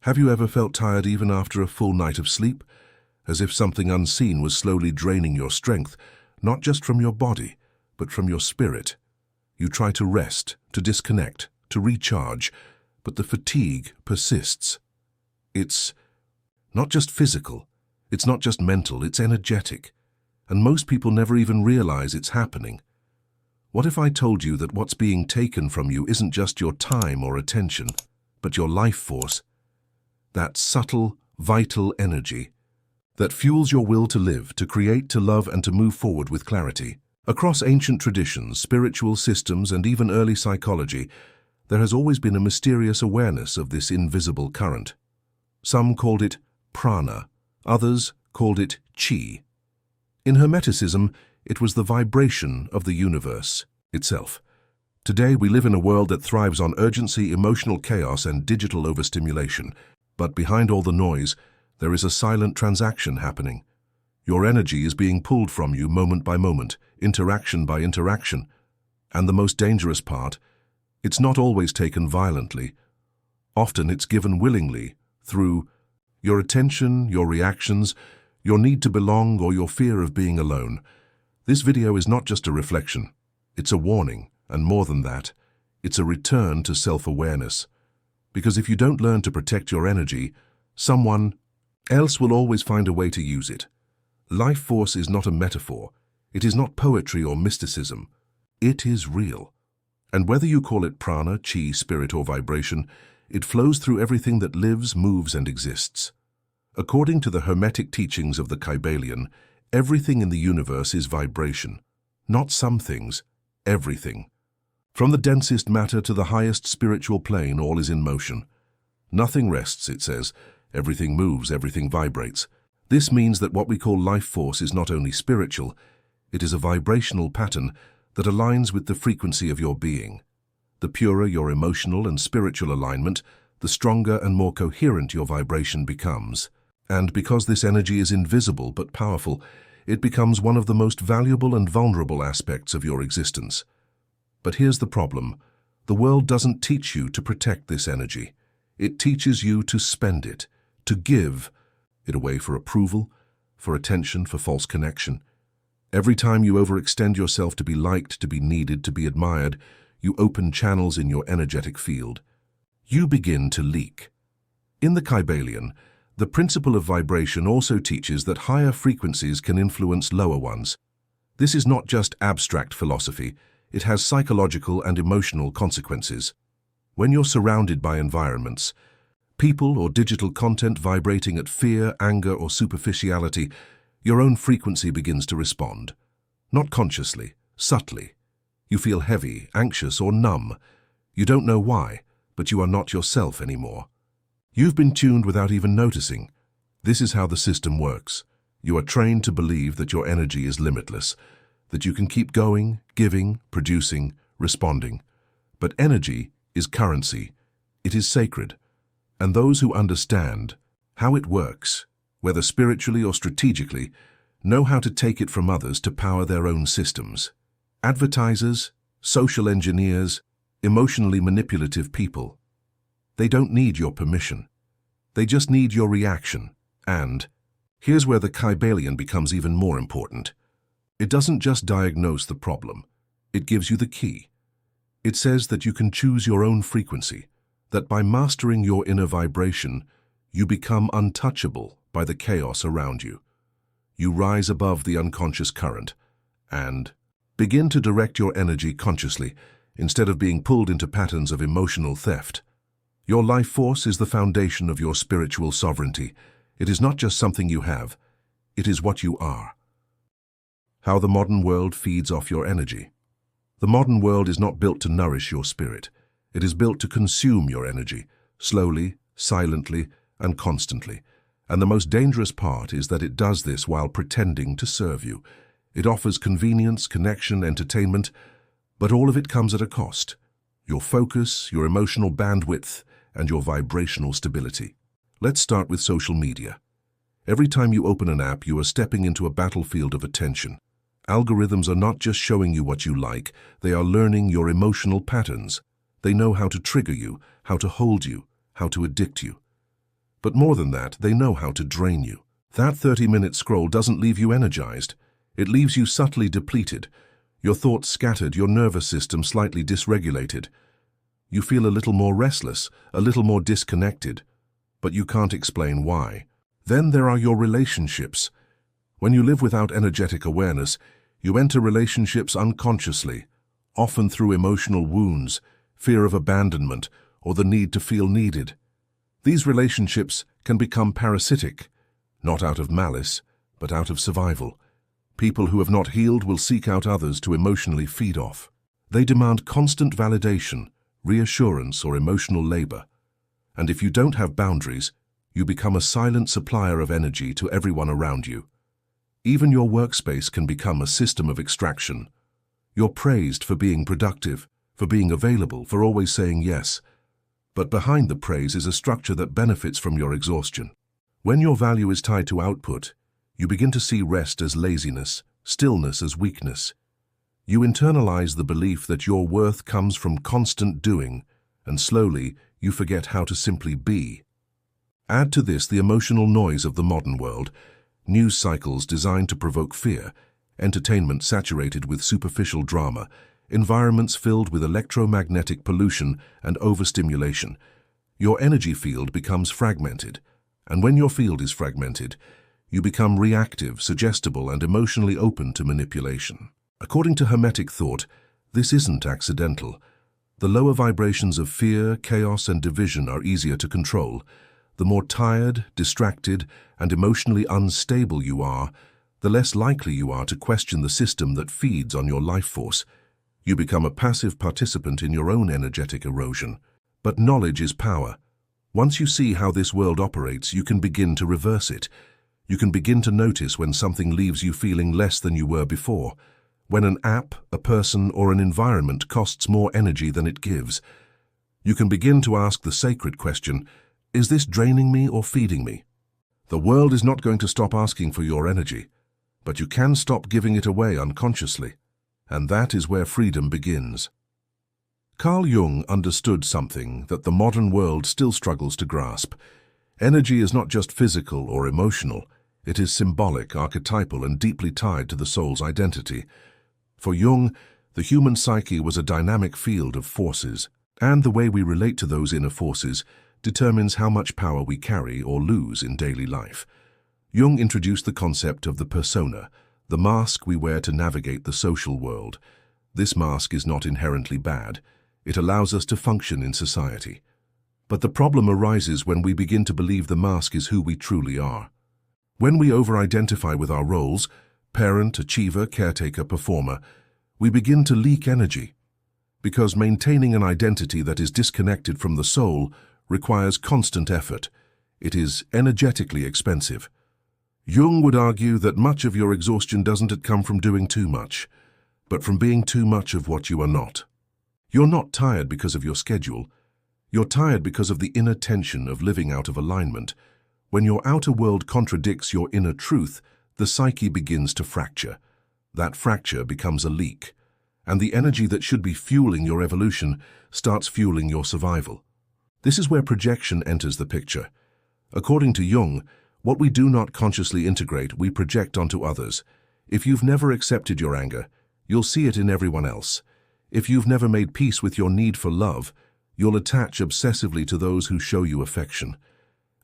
Have you ever felt tired even after a full night of sleep? As if something unseen was slowly draining your strength, not just from your body, but from your spirit. You try to rest, to disconnect, to recharge, but the fatigue persists. It's not just physical, it's not just mental, it's energetic. And most people never even realize it's happening. What if I told you that what's being taken from you isn't just your time or attention, but your life force? That subtle, vital energy that fuels your will to live, to create, to love, and to move forward with clarity. Across ancient traditions, spiritual systems, and even early psychology, there has always been a mysterious awareness of this invisible current. Some called it prana, others called it chi. In Hermeticism, it was the vibration of the universe itself. Today, we live in a world that thrives on urgency, emotional chaos, and digital overstimulation. But behind all the noise, there is a silent transaction happening. Your energy is being pulled from you moment by moment, interaction by interaction. And the most dangerous part, it's not always taken violently. Often it's given willingly, through your attention, your reactions, your need to belong, or your fear of being alone. This video is not just a reflection. It's a warning, and more than that, it's a return to self-awareness. Because if you don't learn to protect your energy, someone else will always find a way to use it. Life force is not a metaphor. It is not poetry or mysticism. It is real. And whether you call it prana, chi, spirit, or vibration, it flows through everything that lives, moves, and exists. According to the Hermetic teachings of the Kybalion, everything in the universe is vibration. Not some things, everything. From the densest matter to the highest spiritual plane, all is in motion. Nothing rests, it says. Everything moves, everything vibrates. This means that what we call life force is not only spiritual, it is a vibrational pattern that aligns with the frequency of your being. The purer your emotional and spiritual alignment, the stronger and more coherent your vibration becomes. And because this energy is invisible but powerful, it becomes one of the most valuable and vulnerable aspects of your existence. But here's the problem. The world doesn't teach you to protect this energy. It teaches you to spend it, to give it away for approval, for attention, for false connection. Every time you overextend yourself to be liked, to be needed, to be admired, you open channels in your energetic field. You begin to leak. In the Kybalion, the principle of vibration also teaches that higher frequencies can influence lower ones. This is not just abstract philosophy, it has psychological and emotional consequences. When you're surrounded by environments, people or digital content vibrating at fear, anger, or superficiality, your own frequency begins to respond. Not consciously, subtly. You feel heavy, anxious, or numb. You don't know why, but you are not yourself anymore. You've been tuned without even noticing. This is how the system works. You are trained to believe that your energy is limitless, that you can keep going, giving, producing, responding. But energy is currency. It is sacred. And those who understand how it works, whether spiritually or strategically, know how to take it from others to power their own systems. Advertisers, social engineers, emotionally manipulative people. They don't need your permission. They just need your reaction. And here's where the Kybalion becomes even more important. It doesn't just diagnose the problem. It gives you the key. It says that you can choose your own frequency, that by mastering your inner vibration, you become untouchable by the chaos around you. You rise above the unconscious current and begin to direct your energy consciously instead of being pulled into patterns of emotional theft. Your life force is the foundation of your spiritual sovereignty. It is not just something you have, it is what you are. How the modern world feeds off your energy. The modern world is not built to nourish your spirit. It is built to consume your energy, slowly, silently, and constantly. And the most dangerous part is that it does this while pretending to serve you. It offers convenience, connection, entertainment, but all of it comes at a cost. Your focus, your emotional bandwidth, and your vibrational stability. Let's start with social media. Every time you open an app, you are stepping into a battlefield of attention. Algorithms are not just showing you what you like, they are learning your emotional patterns. They know how to trigger you, how to hold you, how to addict you. But more than that, they know how to drain you. That 30-minute scroll doesn't leave you energized. It leaves you subtly depleted, your thoughts scattered, your nervous system slightly dysregulated. You feel a little more restless, a little more disconnected, but you can't explain why. Then there are your relationships. When you live without energetic awareness, you enter relationships unconsciously, often through emotional wounds, fear of abandonment, or the need to feel needed. These relationships can become parasitic, not out of malice, but out of survival. People who have not healed will seek out others to emotionally feed off. They demand constant validation, reassurance, or emotional labor. And if you don't have boundaries, you become a silent supplier of energy to everyone around you. Even your workspace can become a system of extraction. You're praised for being productive, for being available, for always saying yes. But behind the praise is a structure that benefits from your exhaustion. When your value is tied to output, you begin to see rest as laziness, stillness as weakness. You internalize the belief that your worth comes from constant doing, and slowly you forget how to simply be. Add to this the emotional noise of the modern world, news cycles designed to provoke fear, entertainment saturated with superficial drama, environments filled with electromagnetic pollution and overstimulation. Your energy field becomes fragmented, and when your field is fragmented, you become reactive, suggestible, and emotionally open to manipulation. According to Hermetic thought, this isn't accidental. The lower vibrations of fear, chaos, and division are easier to control. The more tired, distracted, and emotionally unstable you are, the less likely you are to question the system that feeds on your life force. You become a passive participant in your own energetic erosion. But knowledge is power. Once you see how this world operates, you can begin to reverse it. You can begin to notice when something leaves you feeling less than you were before, when an app, a person, or an environment costs more energy than it gives. You can begin to ask the sacred question, is this draining me or feeding me? The world is not going to stop asking for your energy, but you can stop giving it away unconsciously, and that is where freedom begins. Carl Jung understood something that the modern world still struggles to grasp. Energy is not just physical or emotional. It is symbolic, archetypal, and deeply tied to the soul's identity. For Jung, the human psyche was a dynamic field of forces, and the way we relate to those inner forces determines how much power we carry or lose in daily life. Jung introduced the concept of the persona, the mask we wear to navigate the social world. This mask is not inherently bad. It allows us to function in society. But the problem arises when we begin to believe the mask is who we truly are. When we over-identify with our roles, parent, achiever, caretaker, performer, we begin to leak energy. Because maintaining an identity that is disconnected from the soul requires constant effort. It is energetically expensive. Jung would argue that much of your exhaustion doesn't come from doing too much, but from being too much of what you are not. You're not tired because of your schedule. You're tired because of the inner tension of living out of alignment. When your outer world contradicts your inner truth, the psyche begins to fracture. That fracture becomes a leak, and the energy that should be fueling your evolution starts fueling your survival. This is where projection enters the picture. According to Jung, what we do not consciously integrate, we project onto others. If you've never accepted your anger, you'll see it in everyone else. If you've never made peace with your need for love, you'll attach obsessively to those who show you affection.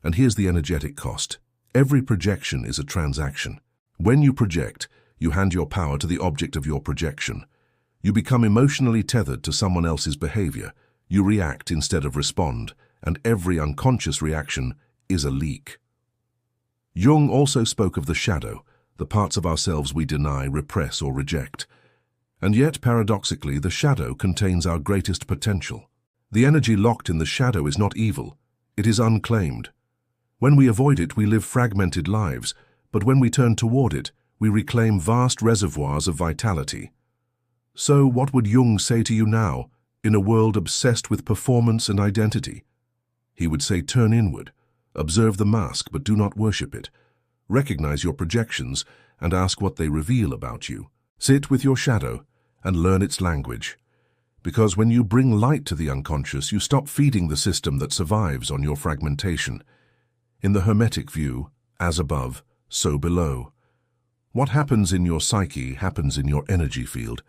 And here's the energetic cost. Every projection is a transaction. When you project, you hand your power to the object of your projection. You become emotionally tethered to someone else's behavior. You react instead of respond, and every unconscious reaction is a leak. Jung also spoke of the shadow, the parts of ourselves we deny, repress, or reject. And yet, paradoxically, the shadow contains our greatest potential. The energy locked in the shadow is not evil. It is unclaimed. When we avoid it, we live fragmented lives, but when we turn toward it, we reclaim vast reservoirs of vitality. So what would Jung say to you now, in a world obsessed with performance and identity? He would say, turn inward, observe the mask, but do not worship it. Recognize your projections and ask what they reveal about you. Sit with your shadow and learn its language. Because when you bring light to the unconscious, you stop feeding the system that survives on your fragmentation. In the Hermetic view, as above, so below. What happens in your psyche happens in your energy field.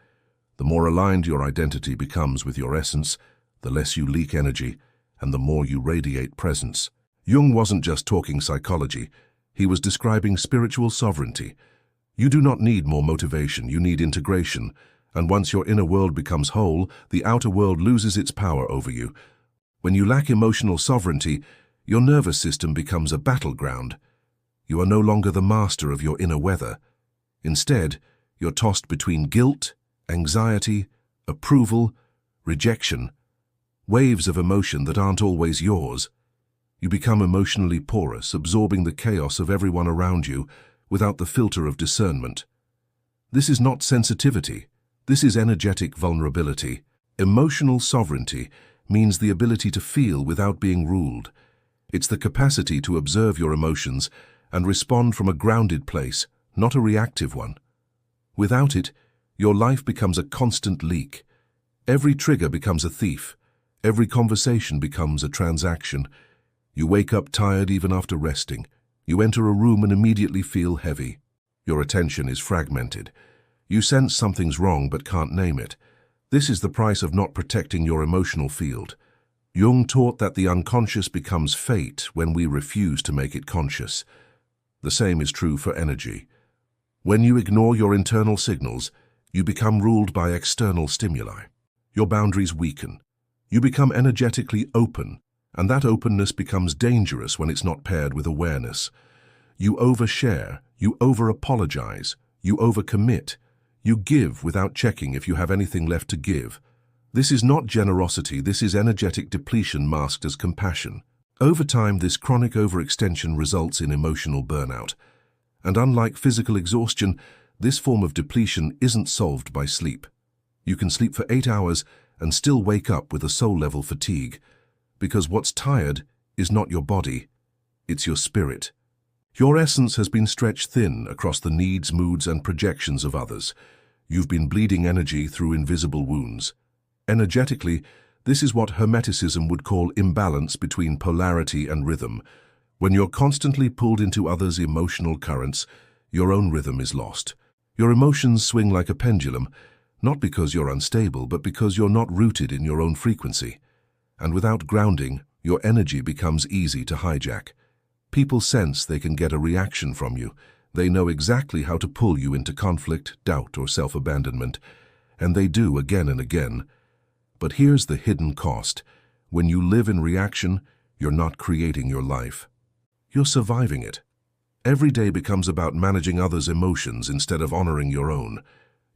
The more aligned your identity becomes with your essence, the less you leak energy, and the more you radiate presence. Jung wasn't just talking psychology, he was describing spiritual sovereignty. You do not need more motivation, you need integration, and once your inner world becomes whole, the outer world loses its power over you. When you lack emotional sovereignty, your nervous system becomes a battleground. You are no longer the master of your inner weather. Instead, you're tossed between guilt, anxiety, approval, rejection, waves of emotion that aren't always yours. You become emotionally porous, absorbing the chaos of everyone around you without the filter of discernment. This is not sensitivity. This is energetic vulnerability. Emotional sovereignty means the ability to feel without being ruled. It's the capacity to observe your emotions and respond from a grounded place, not a reactive one. Without it, your life becomes a constant leak. Every trigger becomes a thief. Every conversation becomes a transaction. You wake up tired even after resting. You enter a room and immediately feel heavy. Your attention is fragmented. You sense something's wrong but can't name it. This is the price of not protecting your emotional field. Jung taught that the unconscious becomes fate when we refuse to make it conscious. The same is true for energy. When you ignore your internal signals, you become ruled by external stimuli. Your boundaries weaken. You become energetically open, and that openness becomes dangerous when it's not paired with awareness. You overshare, you over-apologize, you overcommit. You give without checking if you have anything left to give. This is not generosity, this is energetic depletion masked as compassion. Over time, this chronic overextension results in emotional burnout. And unlike physical exhaustion, this form of depletion isn't solved by sleep. You can sleep for 8 hours and still wake up with a soul-level fatigue, because what's tired is not your body, it's your spirit. Your essence has been stretched thin across the needs, moods, and projections of others. You've been bleeding energy through invisible wounds. Energetically, this is what Hermeticism would call imbalance between polarity and rhythm. When you're constantly pulled into others' emotional currents, your own rhythm is lost. Your emotions swing like a pendulum, not because you're unstable, but because you're not rooted in your own frequency. And without grounding, your energy becomes easy to hijack. People sense they can get a reaction from you. They know exactly how to pull you into conflict, doubt, or self-abandonment, and they do again and again. But here's the hidden cost. When you live in reaction, you're not creating your life. You're surviving it. Every day becomes about managing others' emotions instead of honoring your own.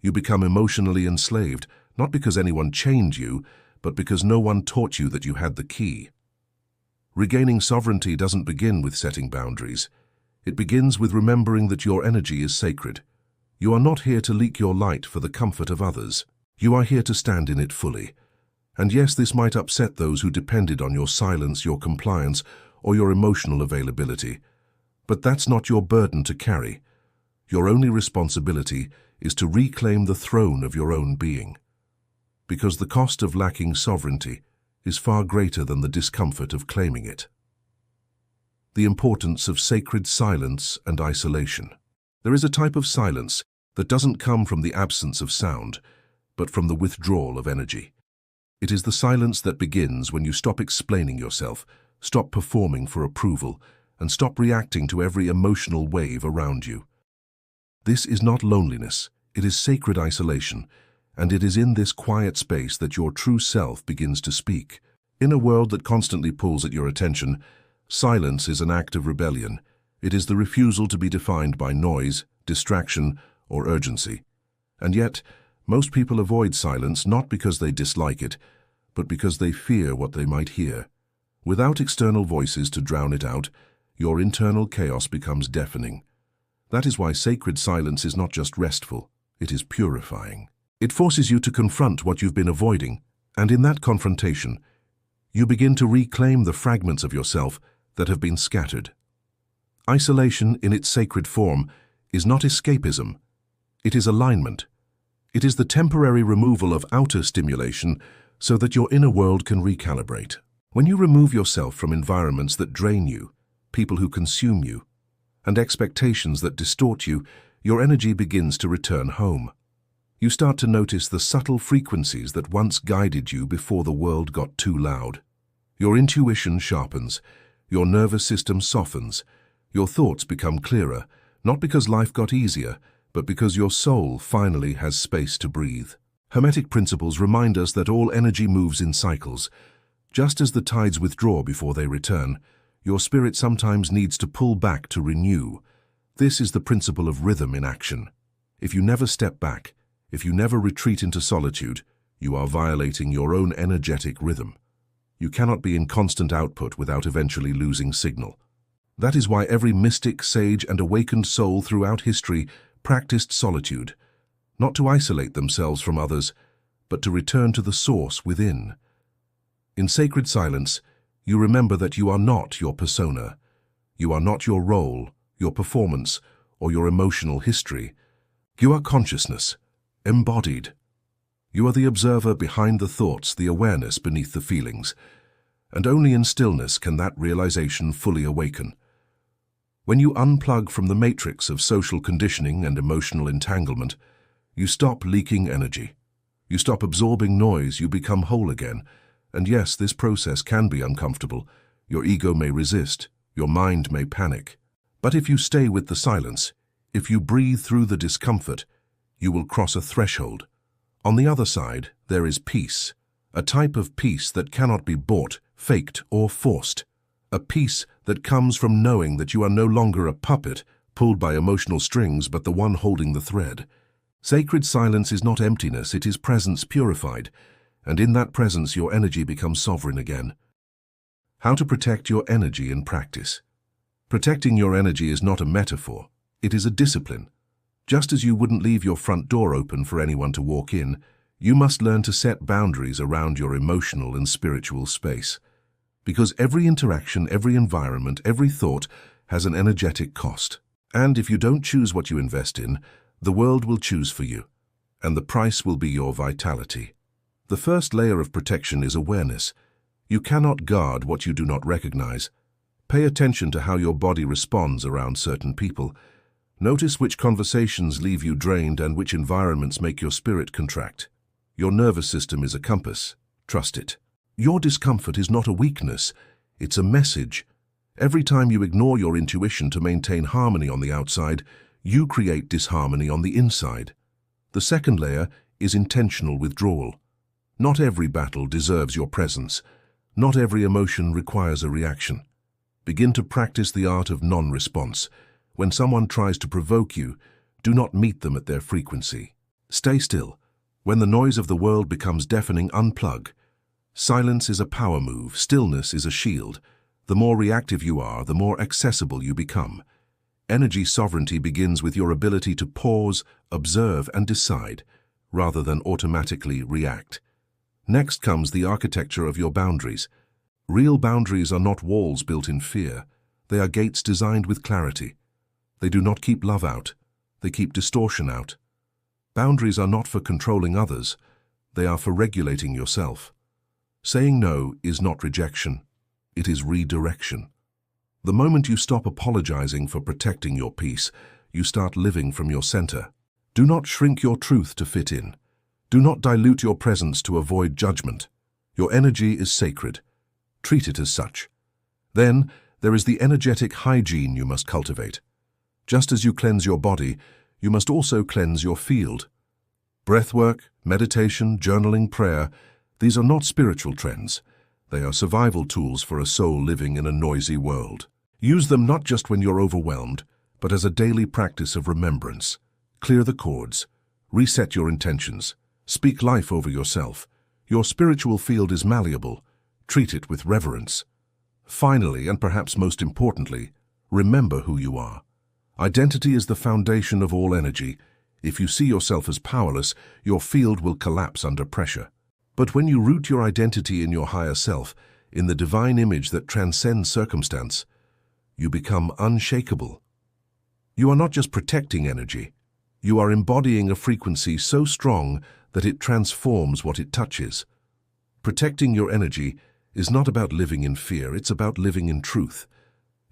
You become emotionally enslaved, not because anyone chained you, but because no one taught you that you had the key. Regaining sovereignty doesn't begin with setting boundaries. It begins with remembering that your energy is sacred. You are not here to leak your light for the comfort of others. You are here to stand in it fully. And yes, this might upset those who depended on your silence, your compliance, or your emotional availability. But that's not your burden to carry. Your only responsibility is to reclaim the throne of your own being. Because the cost of lacking sovereignty is far greater than the discomfort of claiming it. The importance of sacred silence and isolation. There is a type of silence that doesn't come from the absence of sound, but from the withdrawal of energy. It is the silence that begins when you stop explaining yourself, stop performing for approval, and stop reacting to every emotional wave around you. This is not loneliness, it is sacred isolation, and it is in this quiet space that your true self begins to speak. In a world that constantly pulls at your attention, silence is an act of rebellion. It is the refusal to be defined by noise, distraction, or urgency. And yet, most people avoid silence not because they dislike it, but because they fear what they might hear. Without external voices to drown it out, your internal chaos becomes deafening. That is why sacred silence is not just restful, it is purifying. It forces you to confront what you've been avoiding, and in that confrontation, you begin to reclaim the fragments of yourself that have been scattered. Isolation in its sacred form is not escapism, it is alignment. It is the temporary removal of outer stimulation so that your inner world can recalibrate. When you remove yourself from environments that drain you, people who consume you, and expectations that distort you, your energy begins to return home. You start to notice the subtle frequencies that once guided you before the world got too loud. Your intuition sharpens, your nervous system softens, your thoughts become clearer, not because life got easier, but because your soul finally has space to breathe. Hermetic principles remind us that all energy moves in cycles. Just as the tides withdraw before they return, your spirit sometimes needs to pull back to renew. This is the principle of rhythm in action. If you never step back, if you never retreat into solitude, you are violating your own energetic rhythm. You cannot be in constant output without eventually losing signal. That is why every mystic, sage, and awakened soul throughout history practiced solitude, not to isolate themselves from others, but to return to the source within. In sacred silence, you remember that you are not your persona. You are not your role, your performance, or your emotional history. You are consciousness, embodied. You are the observer behind the thoughts, the awareness beneath the feelings, and only in stillness can that realization fully awaken. When you unplug from the matrix of social conditioning and emotional entanglement, you stop leaking energy. You stop absorbing noise, you become whole again. And yes, this process can be uncomfortable. Your ego may resist, your mind may panic. But if you stay with the silence, if you breathe through the discomfort, you will cross a threshold. On the other side, there is peace, a type of peace that cannot be bought, faked, or forced. A peace that comes from knowing that you are no longer a puppet pulled by emotional strings, but the one holding the thread. Sacred silence is not emptiness, it is presence purified, and in that presence your energy becomes sovereign again. How to protect your energy in practice. Protecting your energy is not a metaphor, it is a discipline. Just as you wouldn't leave your front door open for anyone to walk in, you must learn to set boundaries around your emotional and spiritual space. Because every interaction, every environment, every thought has an energetic cost. And if you don't choose what you invest in, the world will choose for you, and the price will be your vitality. The first layer of protection is awareness. You cannot guard what you do not recognize. Pay attention to how your body responds around certain people. Notice which conversations leave you drained and which environments make your spirit contract. Your nervous system is a compass. Trust it. Your discomfort is not a weakness, it's a message. Every time you ignore your intuition to maintain harmony on the outside, you create disharmony on the inside. The second layer is intentional withdrawal. Not every battle deserves your presence. Not every emotion requires a reaction. Begin to practice the art of non-response. When someone tries to provoke you, do not meet them at their frequency. Stay still. When the noise of the world becomes deafening, unplug. Silence is a power move, stillness is a shield. The more reactive you are, the more accessible you become. Energy sovereignty begins with your ability to pause, observe, and decide, rather than automatically react. Next comes the architecture of your boundaries. Real boundaries are not walls built in fear. They are gates designed with clarity. They do not keep love out. They keep distortion out. Boundaries are not for controlling others. They are for regulating yourself. Saying no is not rejection. It is redirection. The moment you stop apologizing for protecting your peace, you start living from your center. Do not shrink your truth to fit in. Do not dilute your presence to avoid judgment. Your energy is sacred. Treat it as such. Then, there is the energetic hygiene you must cultivate. Just as you cleanse your body, you must also cleanse your field. Breathwork, meditation, journaling, prayer, these are not spiritual trends. They are survival tools for a soul living in a noisy world. Use them not just when you're overwhelmed, but as a daily practice of remembrance. Clear the cords. Reset your intentions. Speak life over yourself. Your spiritual field is malleable. Treat it with reverence. Finally, and perhaps most importantly, remember who you are. Identity is the foundation of all energy. If you see yourself as powerless, your field will collapse under pressure. But when you root your identity in your higher self, in the divine image that transcends circumstance, you become unshakable. You are not just protecting energy. You are embodying a frequency so strong that it transforms what it touches. Protecting your energy is not about living in fear, it's about living in truth.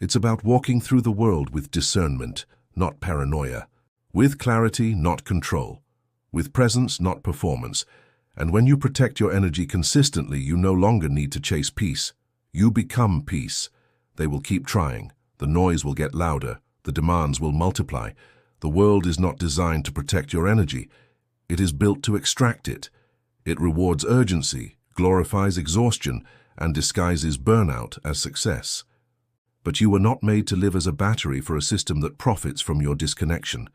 It's about walking through the world with discernment, not paranoia. With clarity, not control. With presence, not performance. And when you protect your energy consistently, you no longer need to chase peace. You become peace. They will keep trying. The noise will get louder. The demands will multiply. The world is not designed to protect your energy. It is built to extract it. It rewards urgency, glorifies exhaustion, and disguises burnout as success. But you were not made to live as a battery for a system that profits from your disconnection.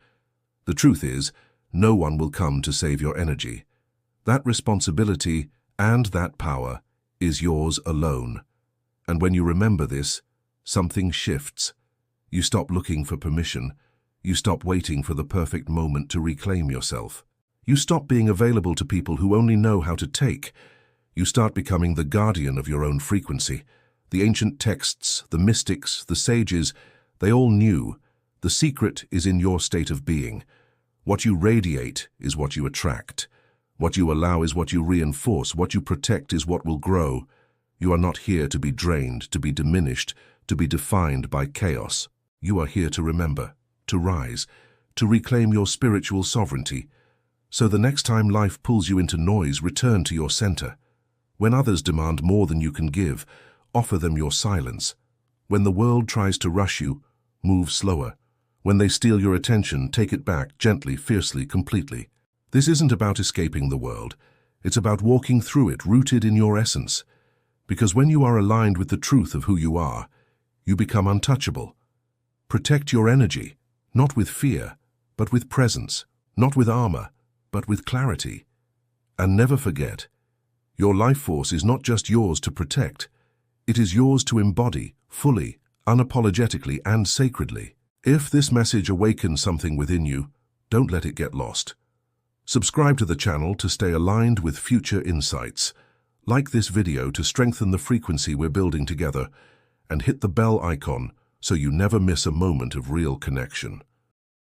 The truth is, no one will come to save your energy. That responsibility and that power is yours alone. And when you remember this, something shifts. You stop looking for permission. You stop waiting for the perfect moment to reclaim yourself. You stop being available to people who only know how to take. You start becoming the guardian of your own frequency. The ancient texts, the mystics, the sages, they all knew. The secret is in your state of being. What you radiate is what you attract. What you allow is what you reinforce. What you protect is what will grow. You are not here to be drained, to be diminished, to be defined by chaos. You are here to remember, to rise, to reclaim your spiritual sovereignty. So the next time life pulls you into noise, return to your center. When others demand more than you can give, offer them your silence. When the world tries to rush you, move slower. When they steal your attention, take it back gently, fiercely, completely. This isn't about escaping the world. It's about walking through it, rooted in your essence. Because when you are aligned with the truth of who you are, you become untouchable. Protect your energy, not with fear, but with presence, not with armor, but with clarity. And never forget, your life force is not just yours to protect. It is yours to embody, fully, unapologetically, and sacredly. If this message awakens something within you, don't let it get lost. Subscribe to the channel to stay aligned with future insights. Like this video to strengthen the frequency we're building together, and hit the bell icon so you never miss a moment of real connection.